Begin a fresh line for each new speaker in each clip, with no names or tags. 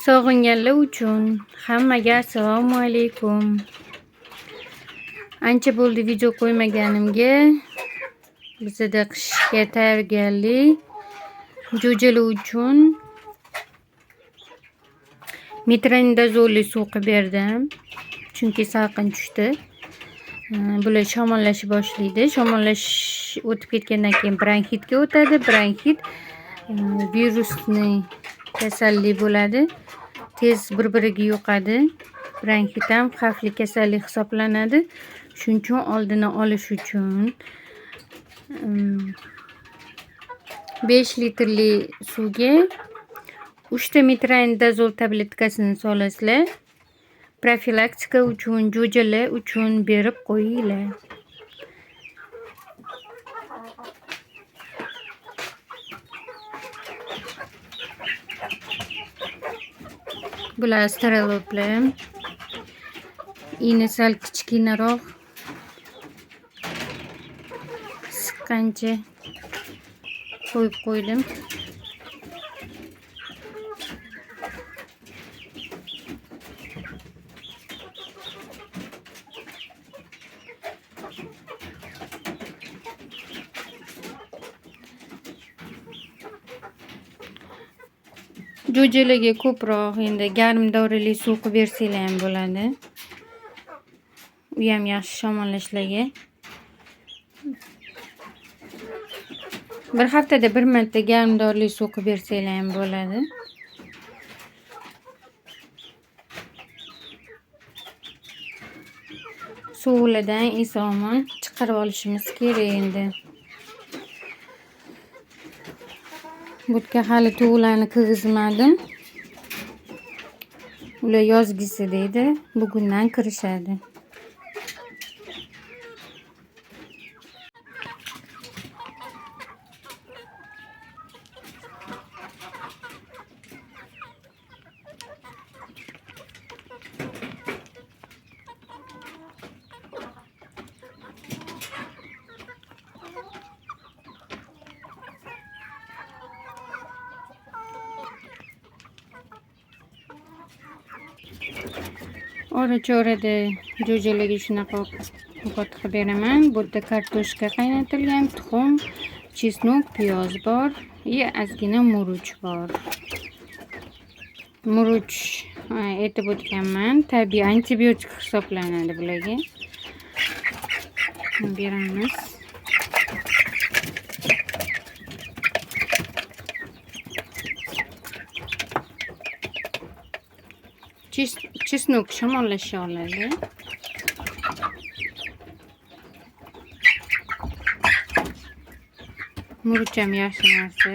Sog'inganlar uchun hammaga assalomu alaykum. Ancha bo'ldi video qo'ymaganimga. Bizda qishga tayyorgarlik. Jo'jalar uchun metronidazolli suv qilib berdim. Chunki salqin tushdi. Bular shamollashib boshlaydi. Shamollash o'tib ketgandan keyin bronxitga o'tadi. Bronxit virusli kasallik bo'ladi. Tez bir-biriga yuqadi. Bronxit ham xavfli kasallik hisoblanadi. Shuning uchun oldini olish uchun 5 litrli suvga 3 ta metronidazol tabletkasini solasizlar. Profilaktika uchun, jo'jalar uchun berib qo'yinglar. Bular astrologlar. Ini sal kichkinaroq. Siqqancha qo'yib qo'ydim. Jo'jalarga ko'proq endi garmdorili suv qilib bersanglar ham bo'ladi. U ham yaxshi shamollashlarga. Bir haftada bir marta garmdorli suv qilib bersanglar ham bo'ladi. Suvlardan eson chiqarib olishimiz kerak endi. Budga hali tug'larni kirgizmadim. Ular yozgisi deydi. Bugundan kirishadi. Ora-chorada jo'jalarga shunaqa ovqat qilib beraman. Bu yerda kartoshka qaynatilgan, tuxum, chesnok, piyoz bor, ozgina murch bor. Murch aytib o'tganman, tabiiy antibiotik hisoblanadi bularga. Beramiz. Chesnok shamollasha oladi. Murch ham yaxshi narsa.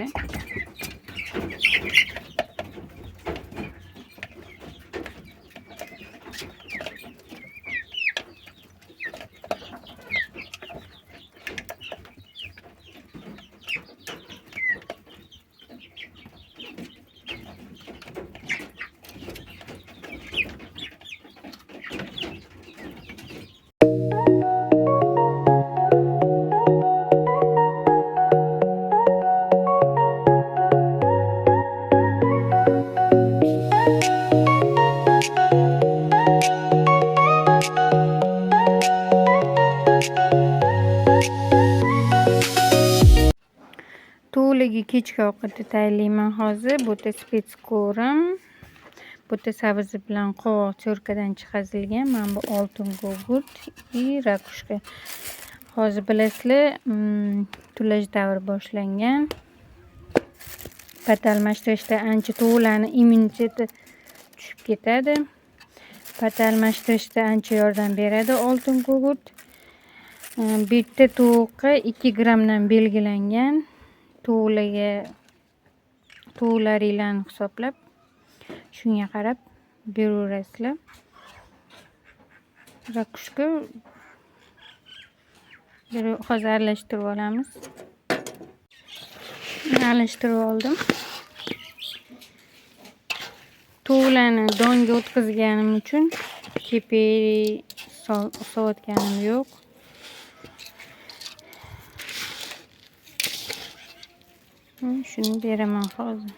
Tug'larga kechki ovqatga tayyorlayman hozir. Bu yerda spetskorim, bu yerda sabzi bilan qovoq cho'rkadan chiqazilgan. Mana bu oltin gugurt va rakushka. Hozir bilasizlar, tulash davri boshlangan. Pat almashtirishda ancha tug'larni immuniteti tushib ketadi. Pat almashtirishda ancha yordam beradi oltin gugurt. Bitta tovuqqa 2 grammdan belgilangan. Tug'laringlarni hisoblab shunga qarab beraverasizlar. Rakushka hozir aralashtirib olamiz. Aralashtirib oldim. Tug'larni donga o'tkazganim uchun kepak solayotganim yo'q. Şunu beraman hozir.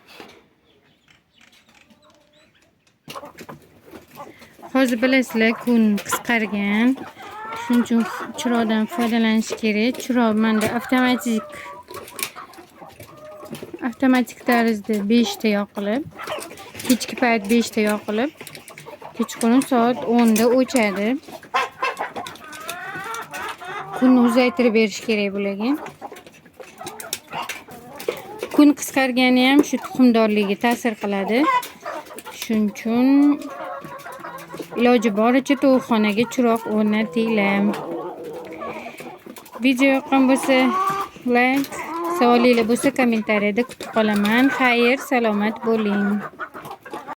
Hozir bilasizlar, kun qisqargan. Shuning uchun chiroqdan foydalanish kerak. Chiroq menda avtomatik tarzda 5 ta yoqilib, kechki payt 5 ta yoqilib, kechqurun soat 10 da o'chadi. Kunni uzaytirib berish kerak bularga. Kun qisqargani ham shu tuxumdorligiga ta'sir qiladi. Shuning uchun iloji boricha tovuqxonaga chiroq o'rnatinglar. Video yoqqan bo'lsa, like, savolinglar bo'lsa kommentariyada kutib qolaman. Xayr, salomat bo'ling.